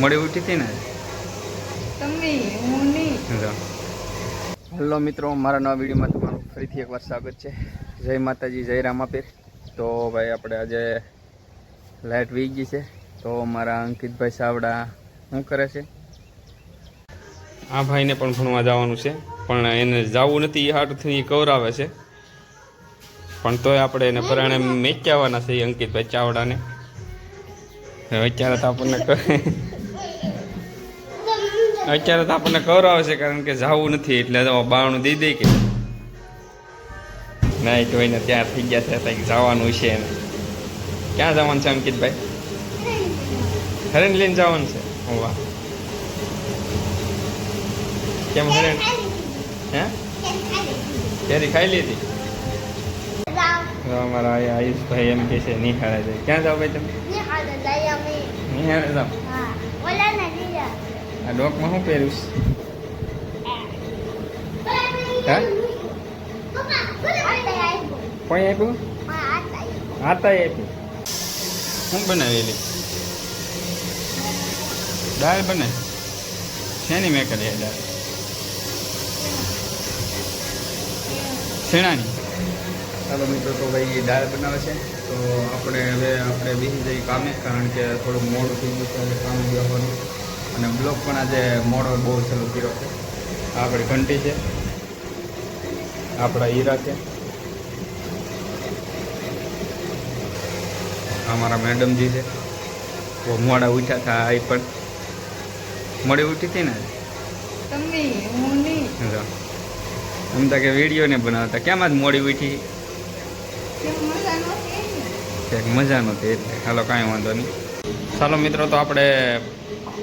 મોડી ઉઠી હતી ને તમે હું નહીં. હેલો મિત્રો, મારા નવા વિડીયોમાં તમારું ફરીથી એકવાર સ્વાગત છે. જય માતાજી, જય રામાપીર. તો ભાઈ આપણે આજે લાઇટ વી ગઈ છે, તો મારા અંકિતભાઈ સાવડા શું કરે છે? આ ભાઈને પણ ભણવા જવાનું છે, પણ એને જવું નથી, એ હાટથી કવરાવે છે. પણ તોય આપણે એને પરાણે મેચ્યાવાના છે અંકિતભાઈ ચાવડાને. અત્યારે તો આપણને કવરાવે છે, કારણ કે જવું નથી એટલે બાણું દઈ દઈ કે ના જોઈને ત્યાં થઈ ગયા છે, કંઈક જવાનું છે એને. ક્યાં જવાનું છે અંકિતભાઈ? હરેન લઈને જવાનું છે. વાહ, કેમ હરેન? હે કેરી ખાઈ લીધી? અમારા આયુષભાઈ એમ કે છે નિહાળે જાય. ક્યાં જાવ ભાઈ તમે? નિહાળે જાવ. આ ડોકમાં શું પહેર્યું છે? હા, કોઈ આપ્યું? આતા આપ્યું. શું બનાવેલી? દાળ બને? શેની મેં કરી દાળ? શેણાની? ચાલો મિત્રો, તો ભાઈ દાળ બનાવે છે, તો આપણે બેસી જઈએ કામે, કારણ કે થોડું મોડું થઈ ગયું છે કામે બેસવાનું. અને બ્લોક પણ આજે મોડો બહુ ચાલુ કર્યો છે. આપણી ઘંટી છે, આપણા હીરા છે, અમારા મેડમજી છે. બહુ મોડા ઉઠ્યા હતા. આ પણ મોડી ઉઠી હતી ને તમે હું નહીં. એમ તો કે વિડીયો ને બનાવતા કેમ આજ મોડી ઉઠી? મજા નહોતી એટલે. ચાલો કાંઈ વાંધો નહીં. ચાલો મિત્રો, તો આપણે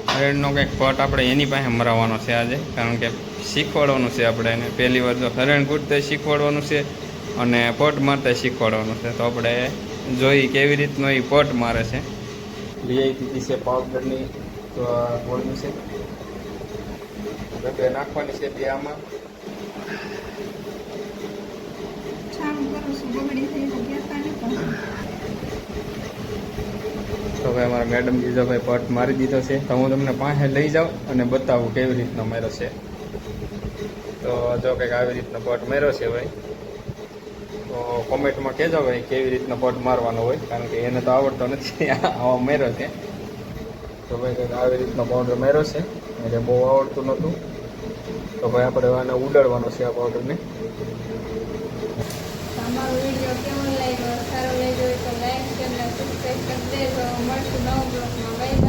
હરેણનો કંઈક પટ આપણે એની પાસે મરાવવાનો છે આજે, કારણ કે શીખવાડવાનું છે આપણે એને. પહેલી વાર તો હરેણ કૂદતા શીખવાડવાનું છે અને પટ મારતા શીખવાડવાનું છે. તો આપણે જોઈ કેવી રીતનો એ પટ મારે છે. વીઆઈપી છે પાવડરની, તો આ ગોળનું છે, બે નાખવાની છે. બે આમાં તો ભાઈ અમારા મેડમ જીજો ભાઈ પટ મારી દીધો છે. તો હું તમને પાસે લઈ જાઉં અને બતાવું કેવી રીતનો મેરો છે. તો જો કંઈક આવી રીતનો પટ મેરો છે ભાઈ, તો કોમેન્ટમાં કહેજો ભાઈ કેવી રીતનો પટ મારવાનો હોય, કારણ કે એને તો આવડતો નથી. આવો મેરો છે. તો ભાઈ કંઈક આવી રીતનો પાવડર મેરો છે, એટલે બહુ આવડતું નહોતું. તો ભાઈ આપણે આને ઉડાડવાનો છે આ પાવડરને. અમારો વિડીયો કેવો લાગ્યો? સારો લાગ્યો હોય તો લાઈક અને સબસ્ક્રાઈબ કરી દેજો. મળશું નવા બ્લોગમાં. બાય.